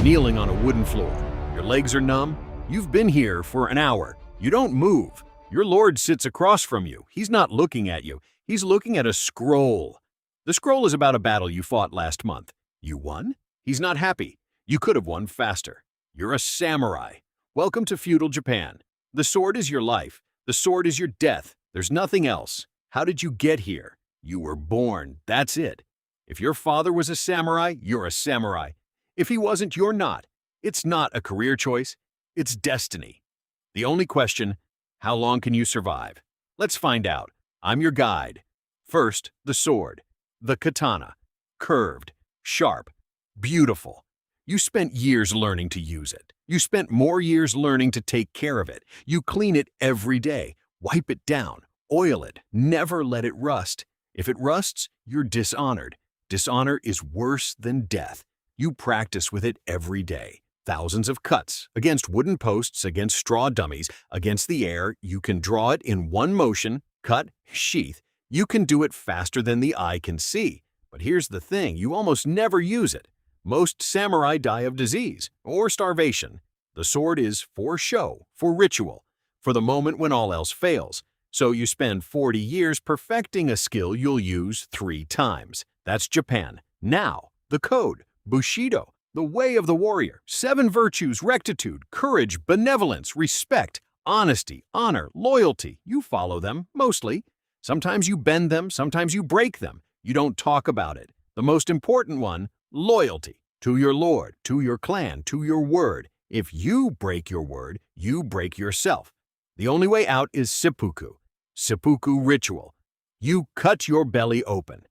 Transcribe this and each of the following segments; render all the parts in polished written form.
kneeling on a wooden floor. Your legs are numb. You've been here for an hour. You don't move. Your lord sits across from you. He's not looking at you. He's looking at a scroll. The scroll is about a battle you fought last month. You won? He's not happy. You could have won faster. You're a samurai. Welcome to feudal Japan. The sword is your life. The sword is your death. There's nothing else. How did you get here? You were born. That's it. If your father was a samurai, you're a samurai. If he wasn't, you're not. It's not a career choice. It's destiny. The only question, how long can you survive? Let's find out. I'm your guide. First, the sword. The katana. Curved, sharp, beautiful. You spent years learning to use it. You spent more years learning to take care of it. You clean it every day. Wipe it down. Oil it. Never let it rust. If it rusts, you're dishonored. Dishonor is worse than death. You practice with it every day. Thousands of cuts, against wooden posts, against straw dummies, against the air. You can draw it in one motion, cut, sheath. You can do it faster than the eye can see. But here's the thing, you almost never use it. Most samurai die of disease or starvation. The sword is for show, for ritual, for the moment when all else fails. So you spend 40 years perfecting a skill you'll use 3 times. That's Japan. Now, the code, Bushido, the way of the warrior, 7 virtues, rectitude, courage, benevolence, respect, honesty, honor, loyalty. You follow them, mostly. Sometimes you bend them, sometimes you break them. You don't talk about it. The most important one, loyalty to your lord, to your clan, to your word. If you break your word, you break yourself. The only way out is seppuku. Seppuku ritual. You cut your belly open.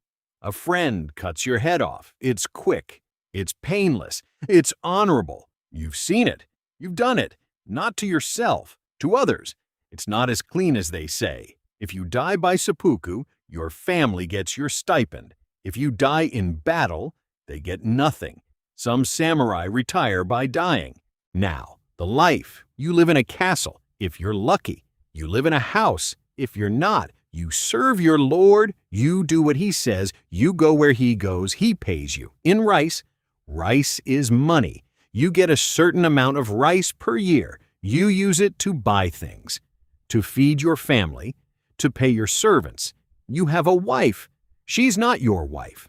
A friend cuts your head off. It's quick. It's painless. It's honorable. You've seen it. You've done it. Not to yourself, to others. It's not as clean as they say. If you die by seppuku, your family gets your stipend. If you die in battle, they get nothing. Some samurai retire by dying. Now, the life. You live in a castle, if you're lucky. You live in a house, if you're not. You serve your lord, you do what he says, you go where he goes, he pays you. In rice, rice is money. You get a certain amount of rice per year. You use it to buy things, to feed your family, to pay your servants. You have a wife. She's not your wife.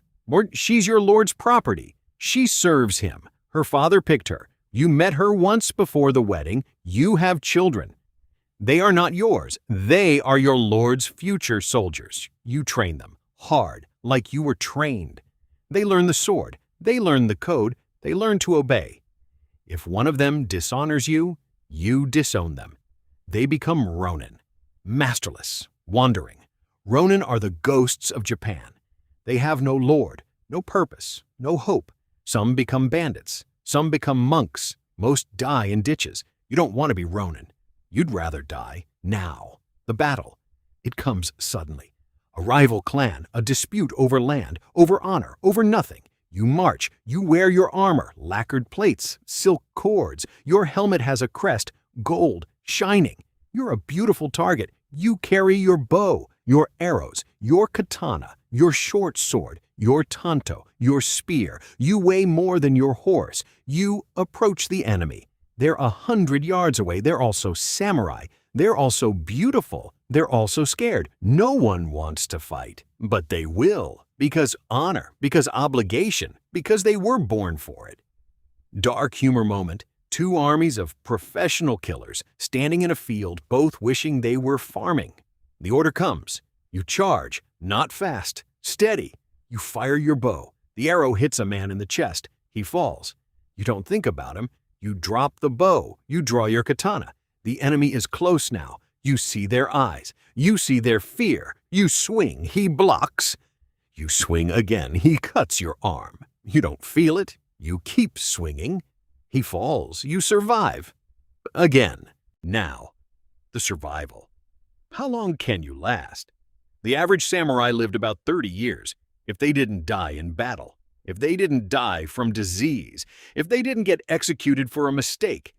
She's your lord's property. She serves him. Her father picked her. You met her once before the wedding. You have children. They are not yours. They are your lord's future soldiers. You train them hard, like you were trained. They learn the sword. They learn the code. They learn to obey. If one of them dishonors you, you disown them. They become ronin, masterless, wandering. Ronin are the ghosts of Japan. They have no lord, no purpose, no hope. Some become bandits. Some become monks. Most die in ditches. You don't want to be ronin. You'd rather die now. The battle. It comes suddenly. A rival clan, a dispute over land, over honor, over nothing. You march. You wear your armor, lacquered plates, silk cords. Your helmet has a crest, gold, shining. You're a beautiful target. You carry your bow, your arrows, your katana, your short sword, your tanto, your spear. You weigh more than your horse. You approach the enemy. They're 100 yards away. They're also samurai. They're also beautiful. They're also scared. No one wants to fight, but they will. Because honor, because obligation, because they were born for it. Dark humor moment. 2 armies of professional killers standing in a field, both wishing they were farming. The order comes. You charge, not fast, steady. You fire your bow. The arrow hits a man in the chest. He falls. You don't think about him. You drop the bow. You draw your katana. The enemy is close now. You see their eyes. You see their fear. You swing. He blocks. You swing again. He cuts your arm. You don't feel it. You keep swinging. He falls. You survive. Again. Now, the survival. How long can you last? The average samurai lived about 30 years. If they didn't die in battle, if they didn't die from disease, if they didn't get executed for a mistake.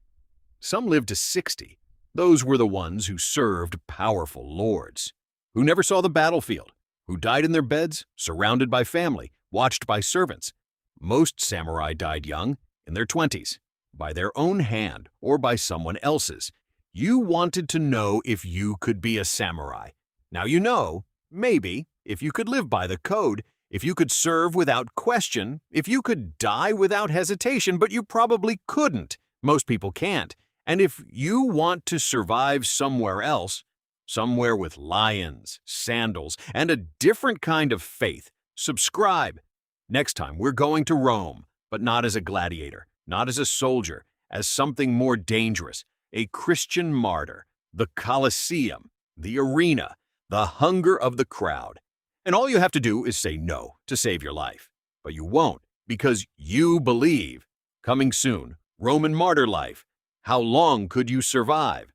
Some lived to 60. Those were the ones who served powerful lords, who never saw the battlefield, who died in their beds, surrounded by family, watched by servants. Most samurai died young, in their 20s, by their own hand or by someone else's. You wanted to know if you could be a samurai. Now you know, maybe, if you could live by the code, if you could serve without question, if you could die without hesitation, but you probably couldn't. Most people can't. And if you want to survive somewhere else, somewhere with lions, sandals, and a different kind of faith, subscribe. Next time we're going to Rome, but not as a gladiator, not as a soldier, as something more dangerous, a Christian martyr, the Colosseum, the arena, the hunger of the crowd. And all you have to do is say no to save your life. But you won't, because you believe. Coming soon, Roman martyr life. How long could you survive?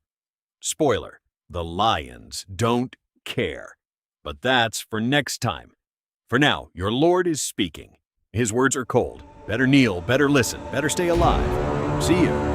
Spoiler, the lions don't care. But that's for next time. For now, your Lord is speaking. His words are cold. Better kneel, better listen, better stay alive. See you.